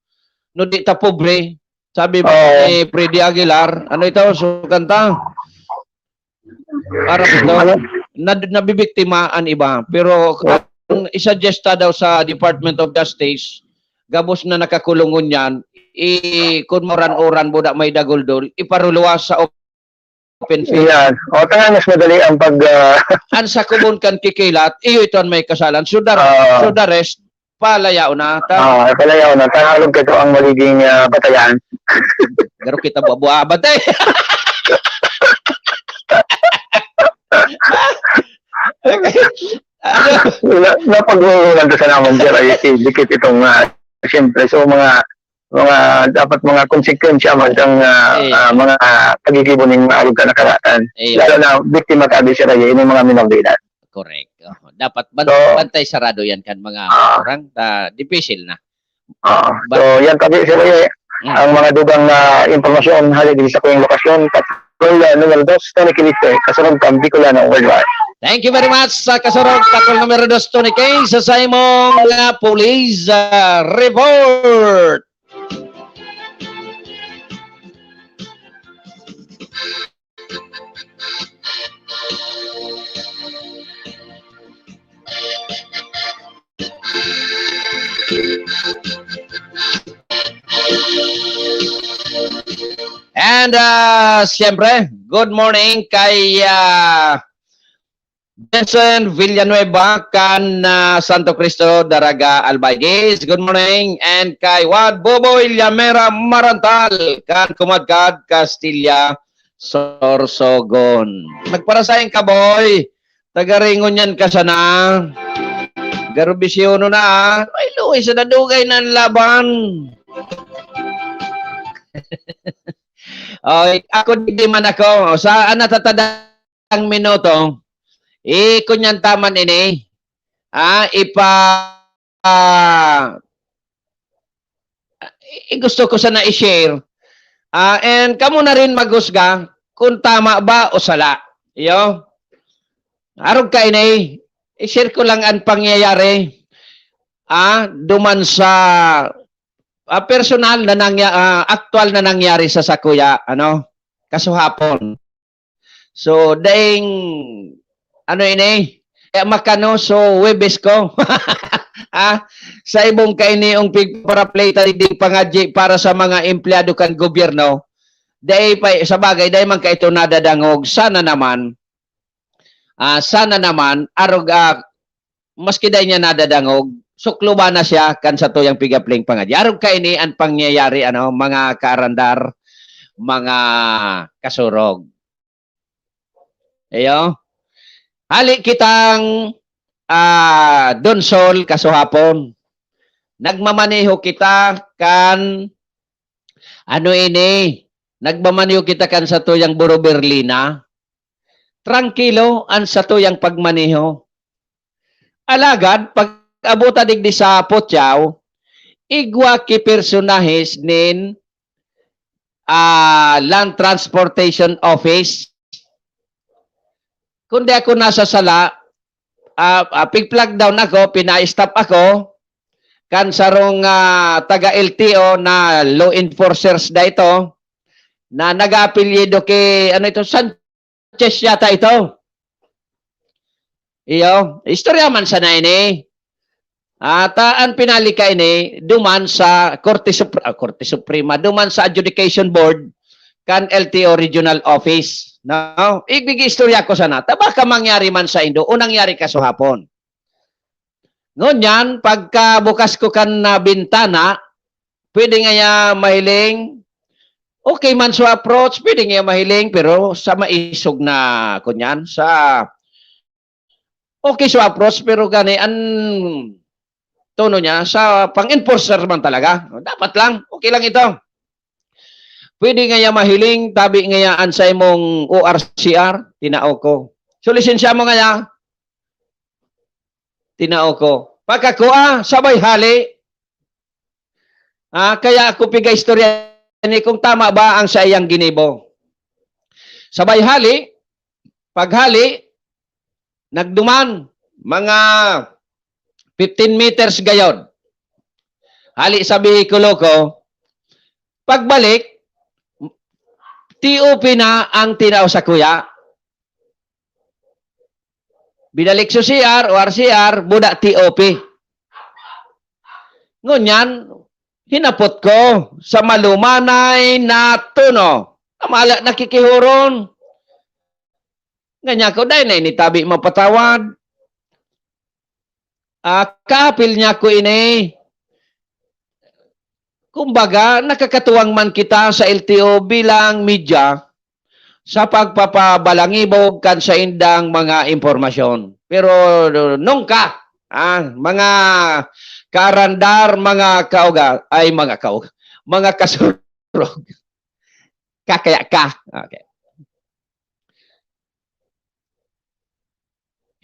no di ta pobre. Sabi ba ni Freddy Aguilar, ano ito so kanta? Para ito nabibiktimaan iba pero i-suggesta daw sa Department of Justice gabos na nakakulungon yan kung moran-oran budak may daguldol, iparuluwas sa open field. Yan. Tangan mas madali ang pag... An sa kubon kan kikilat, iyo ito may kasalan. So the rest, palayao na. Palayao na. Tangalog ito ang maliging batayan. Pero kita buwa batay. Napag-uulan ko sa naman dyan ay dikit itong siyempre so mga dapat mga konsekwensya man ang mga pagigibon ng maarog ka nakaraan. Lalo na biktima ka di siya yung mga minor de edad. Correct. Dapat bantay sarado yan kan mga orang difficile na. So yan kami siya ang mga dugang na impormasyon halig sa kuyang lokasyon Patrol numero 2 Tony Kilite kasunod kang Bicolano Worldwide. Thank you very much sa kasurog Patrol numero 2 Tony K sa Simon Police Report. And siyempre, good morning kay Benson Villanueva kan Santo Cristo Daraga Albaygues. Good morning. And kay Wad Boboy Llamera Marantal kan Kumadkad Castilla Sorsogon. Nagparasayin ka boy. Tagaringon yan ka sana. Garbisyono na. Ay Luis, sa nadugay ng laban. Ako di man ako. Saan natatadang minuto? Kunyan taman ini. Gusto ko sana i-share. And kamo na rin maghusga kung tama ba o sala. Yo. Arog ka ini. I-share ko lang ang pangyayari. Duman sa personal na actual na nangyari sa Sakuya, kasuhapon. So, daing, makano so Webes ko. Sa ibong kainiong para plata di pangadji para sa mga empleyado kan gobyerno. Dahil pa sa bagay dahil man ka ito nadadangog sana naman arog maski dahil niya nadadangog sukluba na siya kan sa tuyang pigapling pangadji. Arog kaini ang pangyayari mga kaarandar, mga kasurog. Ayo. Hali kitang Donsol kasuhapon. Nagmamaneho kita kan nagmamaneho kita kan sa tuyang Buro Berlina. Tranquilo an sa tuyang pagmaneho. Alagad pag abuta digdi sa Potyaw, igwa ki personahes nin Land Transportation Office. Kundi ako nasa sala, pig-plug down ako, pina-stop ako, kan sarong taga-LTO na law enforcers da ito, na nag-apelyido kay, Sanchez yata ito. Istorya man sa na ini. At ang pinali ka ini, duman sa Korte Suprema, duman sa Adjudication Board, kan LTO Regional Office. No? Ibig istorya ko sana. Baka mangyari man sa Indo, unang yari ka sa hapon. Ngunyan, pagka bukas ko kan na bintana, pwede nga mahiling, okay man sa approach, pwede nga mahiling, pero sa maisog na kunyan, okay sa approach, pero gani, tono niya, sa pang-enforcer man talaga. Dapat lang, okay lang ito. Pwede nga mahiling, tabi nga sa imong ORCR, tinao ko. So, lisensya mo nga tinao ko. Pagka sabay hali. Kaya ako piga istorya ni kung tama ba ang sa iyang ginibo. Sabay hali, paghali, nagduman, mga 15 meters gayod. Hali sa bihikulo ko, pagbalik, TOP na ang tinaw sa kuya. Binalik sa CR o RCR, buda TOP. Ngunyan, hinapot ko sa malumanay na tuno. Amala nakikihuron. Ganyan ko, dahil na initabi mapatawad. Kaapil niya ko ini. Kumbaga, nakakatuwang man kita sa LTO bilang media sa pagpapabalangibog kan sa indang mga impormasyon. Pero nung mga karandar, mga kauga, ay mga kauga, mga kasurog, kakaya ka. Okay.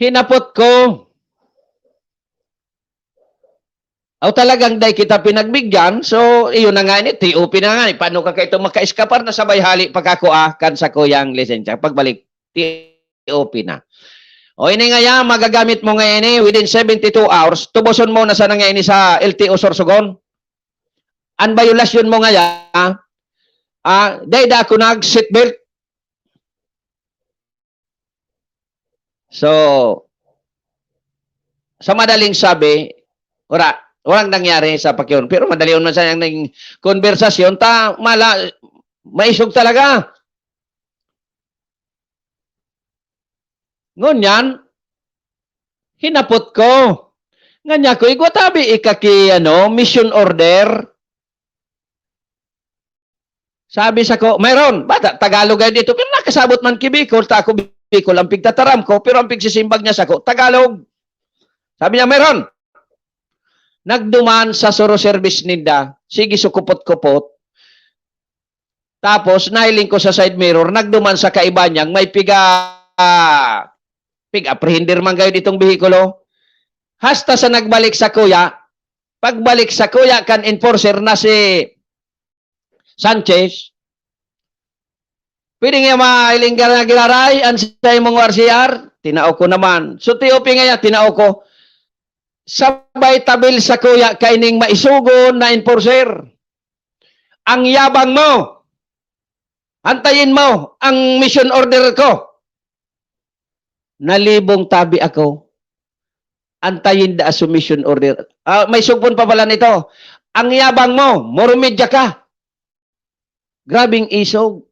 Hinapot ko, talagang day kita pinagbigyan, so iyon na nga ini, TOP na nga, paano ka kayo maka-eskapar na sabay hali pagkakuha kan sa kuyang lisensya. Pagbalik, TOP na. O ini nga yan, magagamit mo nga ini within 72 hours, tubuson mo na sana nga ini sa LTO Sorsogon. Ang violasyon mo nga yan, day da ako nag-seatbelt. So, sa madaling sabi, walang nangyari sa pakyon. Pero madali man sa yung konversasyon, maisog talaga. Ngunyan, hinapot ko. Nganya ko, igwatabi ikaki, mission order. Sabi sa ko, mayroon, bata, Tagalog ay dito, pero nakasabot man kibikol, ako bikol, ang pigtataram ko, pero ang pigsisimbag niya sa ko, Tagalog. Sabi niya, mayroon. Nagduman sa Soro Service ninda, sige sukupot-kupot. Tapos, nahiling ko sa side mirror, nagduman sa kaiba niyang may pig-apprehender man kayo ditong bihikulo. Hasta sa nagbalik sa kuya, pagbalik sa kuya kan enforcer na si Sanchez, pwede nga mahiling ka na gilaray, ang sa imong RCR, tinao ko naman. So, TOP nga tinao ko, sabay tabil sa kuya kaining maisugon na enforcer. Ang yabang mo. Antayin mo ang mission order ko. Nalibong tabi ako. Antayin the submission order. May sugpon pa pala nito. Ang yabang mo, morumedya ka. Grabing isog.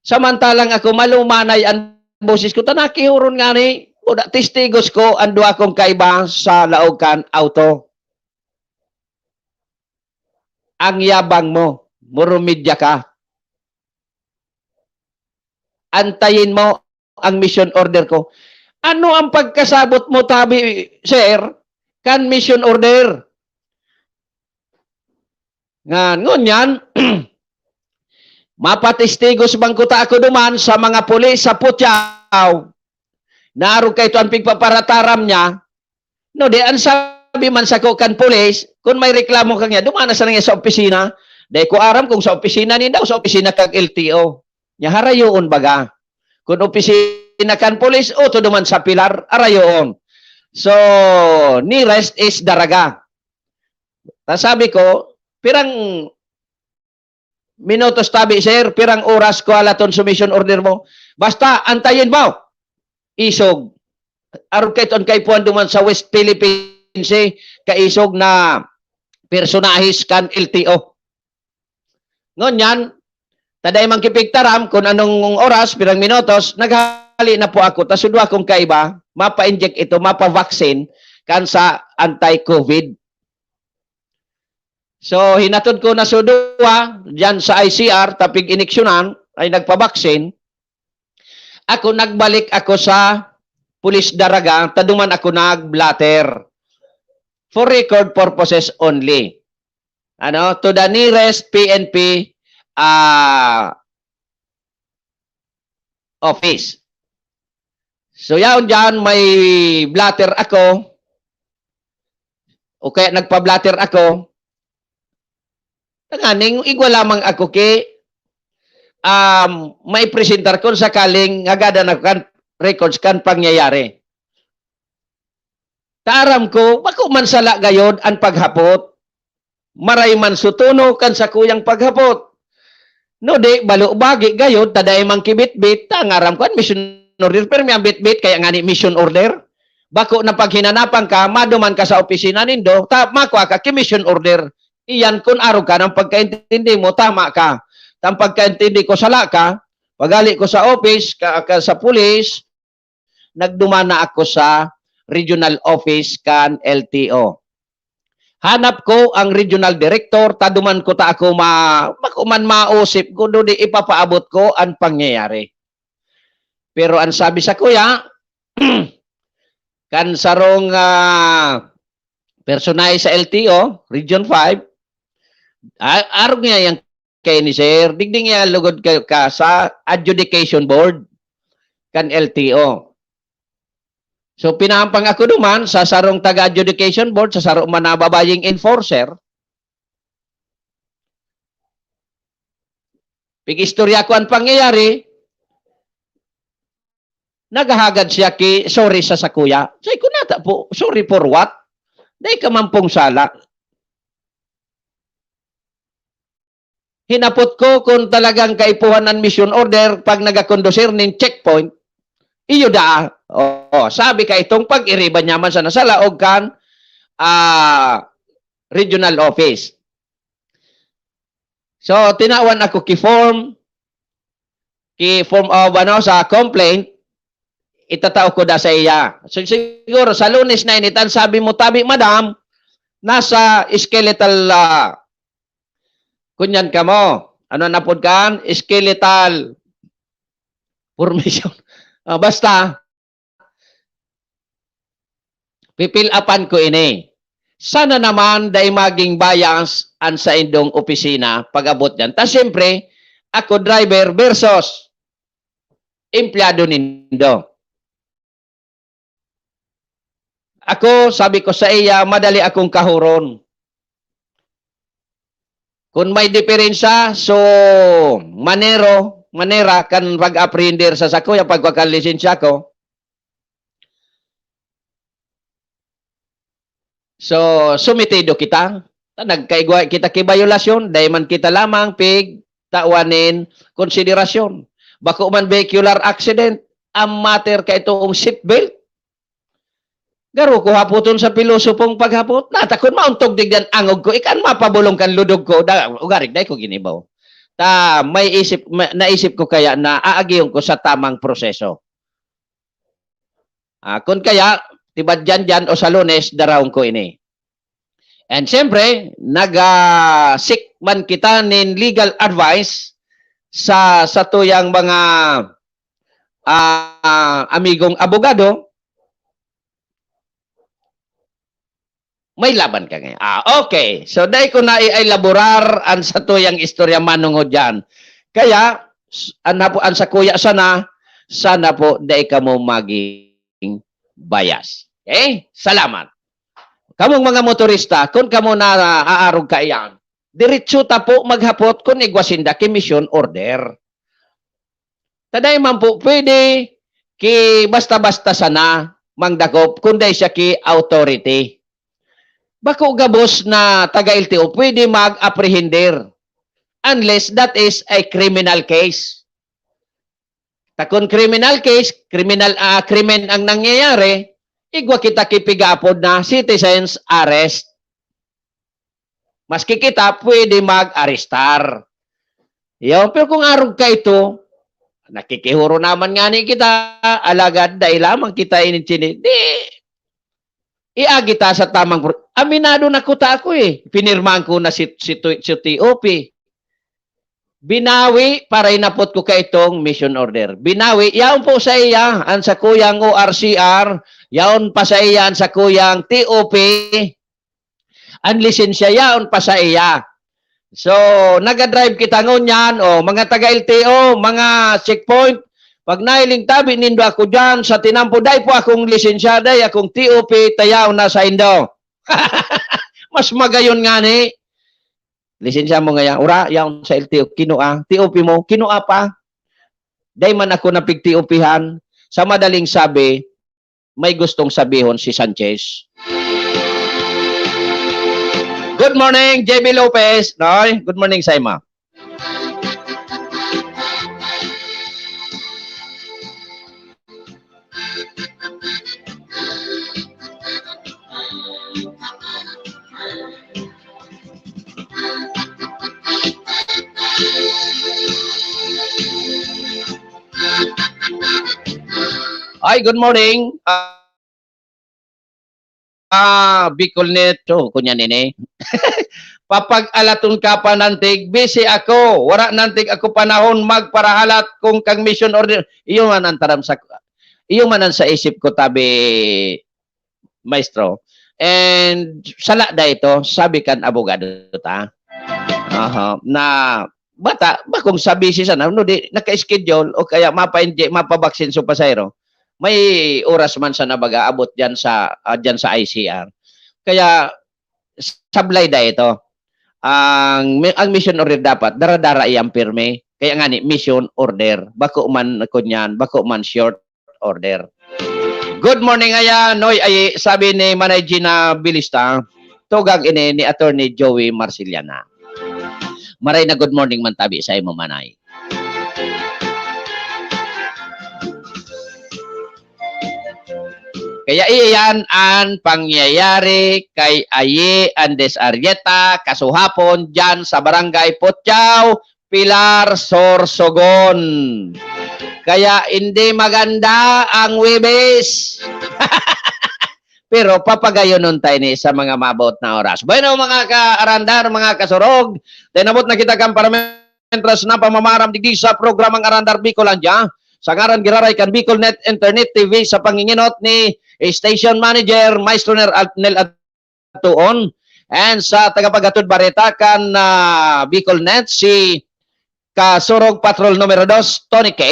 Samantalang ako malumanay ang boses ko, tanakihuron nga ni, testigos ko, ando akong kaiba sa laog kan auto. Ang yabang mo, morumedya ka. Antayin mo ang mission order ko. Ano ang pagkasabot mo, tabi, sir? Kan mission order. Ngunyan, mapatestigos bangkuta ako duman sa mga pulis sa Putyaw. Naaro kay ito ang pigpaparataram niya. No, di ang sabi man sa kan pulis, kung may reklamo kang niya, dumana sa niya sa opisina. Di ko aram kung sa opisina ni daw, sa opisina kag LTO. Nya harayoon baga. Kung opisina kan pulis, o to duman sa pilar, arayoon. So, nearest is Daraga. Sabi ko, pirang minutos tabi, sir, pirang oras ko alaton submission order mo. Basta, antayin mo. Isog. Aron kay ton kay puan duman sa West Philippines, kaisog na personahis kan LTO. Ngunyan, taday man kipigtaram kung anong oras, pirang minutos, naghali na po ako. Tasudwa kong kaiba, mapa-inject ito, mapa-vaccine kan sa anti-COVID. So, hinatod ko na sudwa, dyan sa ICR, tapig iniksyonan, ay nagpabaksin. Ako, nagbalik ako sa Pulis Daraga, taduman ako nag-blatter. For record purposes only. To the nearest PNP office. So, yaon dyan, may blatter ako. O kaya nagpa-blatter ako. Tanganing, igwa lamang ako may presentar ko sakaling agada na kan records kan pangyayari. Taram ko, bako man sala gayod ang paghapot. Maray man sutuno kan sa kuyang paghapot. No di, balo bagi gayod, taday mang kibit-bit, tangaram ko, mission order, pero may bit-bit, kaya nga ni mission order. Bako na pag hinanapan ka, maduman ka sa opisina nindo, makwa ka, mission order. Iyan kung araw ka ng pagkaintindi mo, tama ka. Ang pagkaintindi ko sala ka, pagali ko sa office, sa pulis, nagdumana ako sa regional office kan LTO. Hanap ko ang regional director, taduman ko ta ako makuman mausip ko, doon ipapaabot ko ang pangyayari. Pero ang sabi sa kuya, kan sarong personay sa LTO, Region 5, arog niya yung kay ni sir, digding niya lugod ka sa adjudication board kan LTO. So, pinahampang ako duman sa sarong taga-adjudication board, sa sarong manababaying enforcer. Pig-istorya ko ang pangyayari, naghahagad siya sorry sa sakuya. Say ko nata po, sorry for what? Dahil ka mampong sala. Hinapot ko kung talagang kaipuhan ng mission order pag nagakondosir ng checkpoint, iyo da. Sabi ka itong pag-iriban nyaman sa nasala o kan regional office. So, tinawan ako ki-form sa complaint, itatao ko da sa iya. So, siguro sa Lunes na initan, sabi mo, tabi madam, nasa skeletal kunyan ka mo. Ano na po kan? Skeletal formation. Basta, pipil upan ko ini. Sana naman dahil maging bias an sa indong opisina pag-abot yan. Ta siyempre, ako driver versus empleyado nindo. Ako, sabi ko sa iya, madali akong kahuron. Kung may diferensya, so manera kan pag-apprehender sa sakuya pagkakalisensya ko. So, sumitido kita. Nagkaigwa kita kibayolasyon, dahil man kita lamang pig tawanin konsiderasyon. Bako man vehicular accident, ang matter ka itong seatbelt. Garo ko haputon sa pilosopong paghapot. Natakon mauntog digdan angog ko. Ikan mapabulong kan ludog ko. Ugarig dahil ko ginibaw. Naisip ko kaya na aagiyon ko sa tamang proseso. Kung kaya, tiba dyan o sa Lunes, darawang ko ini. And siyempre, nag-seek man kita nin legal advice sa tuyang mga amigong abogado. May laban ka ngayon. Okay. So, dahil ko na i-elaborar ang sa tuyang istorya manungod dyan. Kaya, an sa kuya sana po, dahil ka mo maging bias. Okay? Salamat. Kamong mga motorista, kung kamo na aarog ka iyan, diretso ta po maghapot kung igwasinda ki mission order. Taday man po, pwede ki basta-basta sana mangdakop, kundi siya ki authority. Bako gabos na taga-LTO, pwede mag-apprehender unless that is a criminal case. Takon criminal case, krimen ang nangyayari, igwa kita kipigapod na citizens arrest. Maski kita pwede mag-arestar. Pero kung arog ka ito, nakikihuro naman nga ni kita, alagad dahil lamang kita ininchini, iagita sa tamang aminado na kuta ako Pinirmahan ko na si TOP. Binawi para inapot ko ka itong mission order. Binawi, yaon po sa iya, ang sa kuyang ORCR, yaon pa sa iya, ang sa kuyang TOP, ang lisensya yaon pa sa iya. So, nagadrive kita ngunyan, mga taga-LTO, mga checkpoint, pag nailing tabi nindo ako dyan sa tinampo, day po akong lisensya, day akong TOP, tayaw na sa Indo. Mas magayon nga ni. Lisensya mo ngayon, ura, yaon sa LTO, kinua, TOP mo, kinua pa. Day man ako napig-TOP-han. Sa madaling sabi, may gustong sabihon si Sanchez. Good morning, JB Lopez. Noy, good morning, Saima. Hi, good morning. Bicol Neto, kunya nini. Papag alaton ka pa nantig, busy ako. Wala nantig ako panahon magparahalat kung kang mission order. Iyo man ang sa isip ko tabi, maestro. And sala da ito, sabi kan abogado ta. Na bata, bakong sabi si sana, no, naka-schedule o kaya mapabaksin sa pasayro. May oras man sa nabaga abot diyan sa ICR. Kaya sablay da ito. Ang mission order dapat dara-dara iyang pirme. Kaya nga ni mission order. Bako man kunyan, bako man short order. Good morning aya noy ay sabi ni Manay Gina Bilista, tugag ini ni Attorney Joey Marciliana. Maray na good morning man tabi sa imo Manay. Kaya iyan ang pangyayari kay Aye Andes Arrieta kasuhapon dyan sa barangay Potyaw, Pilar, Sorsogon. Kaya hindi maganda ang Webes. Pero papagayon nun tayo ni sa mga mabot na oras. Bueno mga ka-arandar, mga kasurog, tinabot na kita kang parametras na pamamaram digdi sa programang Arandar Bicolandia. Sa ngaran giraray kan Bicolnet Internet TV sa panginginot ni Station Manager Maestro Nel Atuon and sa tagapagatod bareta kan Bicolnet si Kasurog Patrol numero 2 Tony K.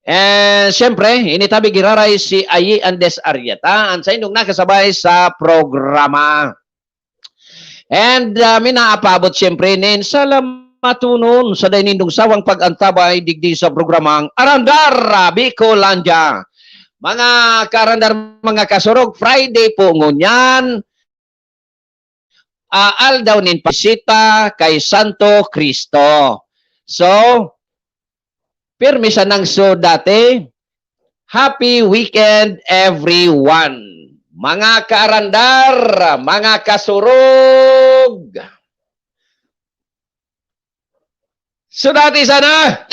And siyempre, initabi giraray si Aye Andes Arrieta ang sa inyong nakasabay sa programa. And minaapabot siyempre nin matunon sa dainindong sawang pag-antabay digdi sa programang Arandar Bicolandia. Mga karandar, mga kasurog, Friday po ngunyan, aldaw nin pasita kay Santo Cristo. So, pirmisa ng so dati, happy weekend everyone. mga kaarandar, mga kasurog. Sudati sana.